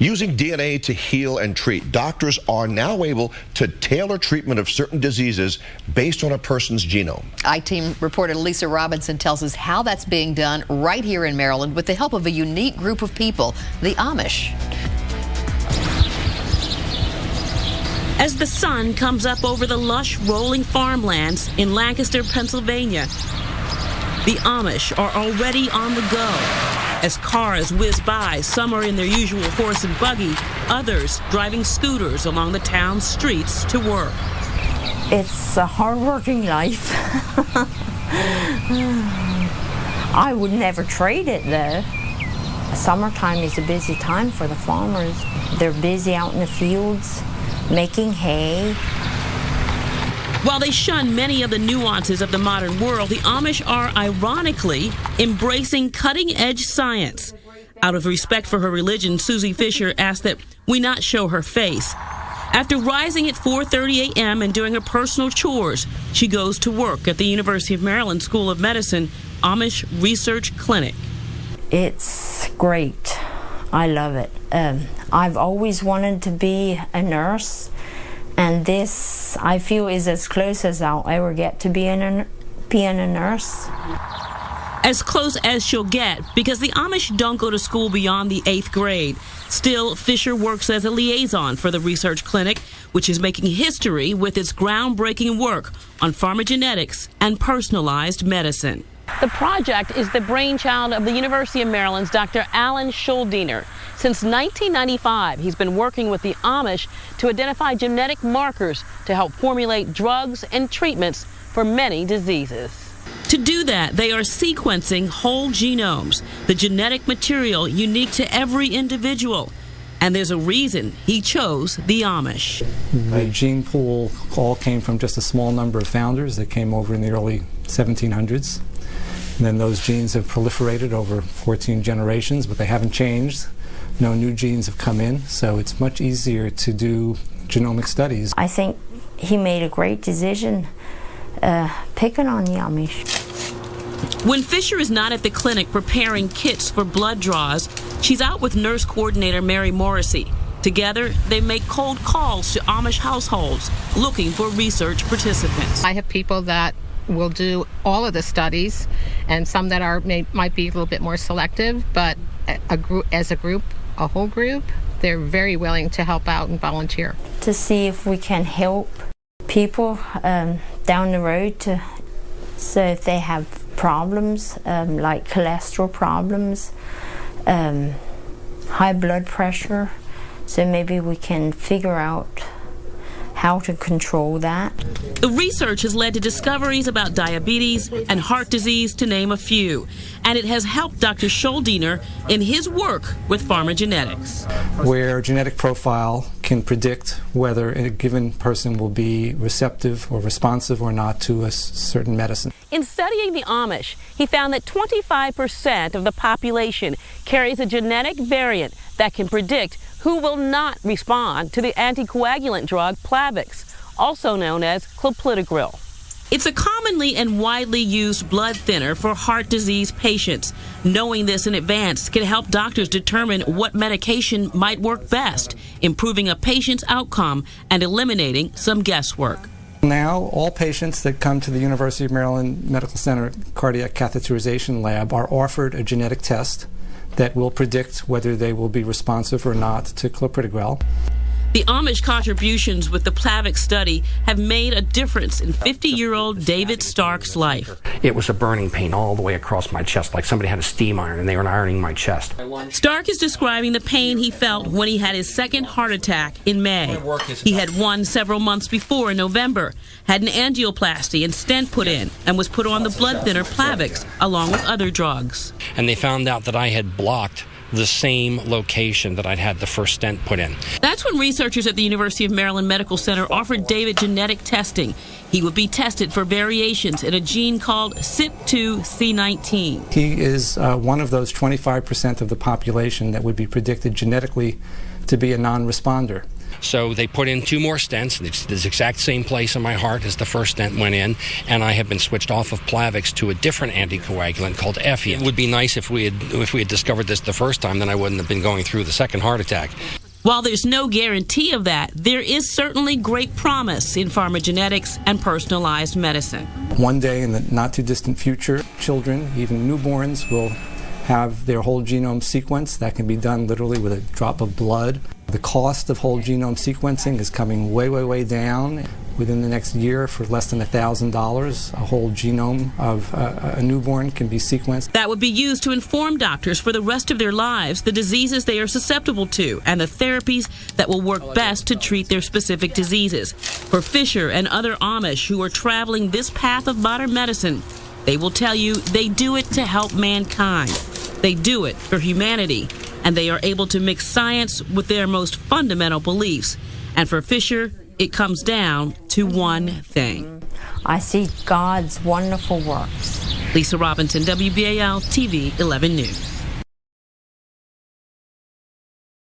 Using DNA to heal and treat, doctors are now able to tailor treatment of certain diseases based on a person's genome. I-Team reporter Lisa Robinson tells us how that's being done right here in Maryland with the help of a unique group of people, the Amish. As the sun comes up over the lush rolling farmlands in Lancaster, Pennsylvania, the Amish are already on the go. As cars whiz by, some are in their usual horse and buggy, others driving scooters along the town's streets to work. It's a hard-working life. I would never trade it, though. Summertime is a busy time for the farmers. They're busy out in the fields, making hay. While they shun many of the nuances of the modern world, the Amish are ironically embracing cutting-edge science. Out of respect for her religion, Susie Fisher asked that we not show her face. After rising at 4:30 a.m. and doing her personal chores, she goes to work at the University of Maryland School of Medicine Amish Research Clinic. It's great. I love it. I've always wanted to be a nurse, and this, I feel, is as close as I'll ever get to being a nurse. As close as she'll get, because the Amish don't go to school beyond the 8th grade. Still, Fisher works as a liaison for the research clinic, which is making history with its groundbreaking work on pharmacogenetics and personalized medicine. The project is the brainchild of the University of Maryland's Dr. Alan Shuldiner. Since 1995, he's been working with the Amish to identify genetic markers to help formulate drugs and treatments for many diseases. To do that, they are sequencing whole genomes, the genetic material unique to every individual. And there's a reason he chose the Amish. The gene pool all came from just a small number of founders that came over in the early 1700s. And then those genes have proliferated over 14 generations, but they haven't changed. No new genes have come in, so it's much easier to do genomic studies. I think he made a great decision picking on the Amish. When Fisher is not at the clinic preparing kits for blood draws, she's out with nurse coordinator Mary Morrissey. Together, they make cold calls to Amish households looking for research participants. I have people that will do all of the studies, and some that might be a little bit more selective, but a whole group, they're very willing to help out and volunteer. To see if we can help people down the road, so if they have problems like cholesterol problems, high blood pressure, so maybe we can figure out how to control that. The research has led to discoveries about diabetes and heart disease, to name a few. And it has helped Dr. Shuldiner in his work with pharmacogenetics, where genetic profile can predict whether a given person will be receptive or responsive or not to a certain medicine. In studying the Amish, he found that 25% of the population carries a genetic variant that can predict who will not respond to the anticoagulant drug Plavix, also known as clopidogrel. It's a commonly and widely used blood thinner for heart disease patients. Knowing this in advance can help doctors determine what medication might work best, improving a patient's outcome and eliminating some guesswork. Now, all patients that come to the University of Maryland Medical Center Cardiac Catheterization Lab are offered a genetic test that will predict whether they will be responsive or not to clopidogrel. The Amish contributions with the Plavix study have made a difference in 50-year-old David Stark's life. It was a burning pain all the way across my chest, like somebody had a steam iron and they were ironing my chest. Stark is describing the pain he felt when he had his second heart attack in May. He had one several months before in November, had an angioplasty and stent put in, and was put on the blood thinner Plavix along with other drugs. And they found out that I had blocked the same location that I'd had the first stent put in. That's when researchers at the University of Maryland Medical Center offered David genetic testing. He would be tested for variations in a gene called CYP2C19. He is one of those 25% of the population that would be predicted genetically to be a non-responder. So they put in 2 more stents. It's the exact same place in my heart as the first stent went in, and I have been switched off of Plavix to a different anticoagulant called Effia. It would be nice if we had discovered this the first time, then I wouldn't have been going through the second heart attack. While there's no guarantee of that, there is certainly great promise in pharmacogenetics and personalized medicine. One day in the not-too-distant future, children, even newborns, will have their whole genome sequenced. That can be done literally with a drop of blood. The cost of whole genome sequencing is coming way, way, way down. Within the next year, for less than $1,000, a whole genome of a newborn can be sequenced. That would be used to inform doctors for the rest of their lives the diseases they are susceptible to and the therapies that will work best to treat their specific diseases. For Fisher and other Amish who are traveling this path of modern medicine, they will tell you they do it to help mankind. They do it for humanity, and they are able to mix science with their most fundamental beliefs. And for Fisher, it comes down to one thing. I see God's wonderful works. Lisa Robinson, Wbal-Tv 11 News.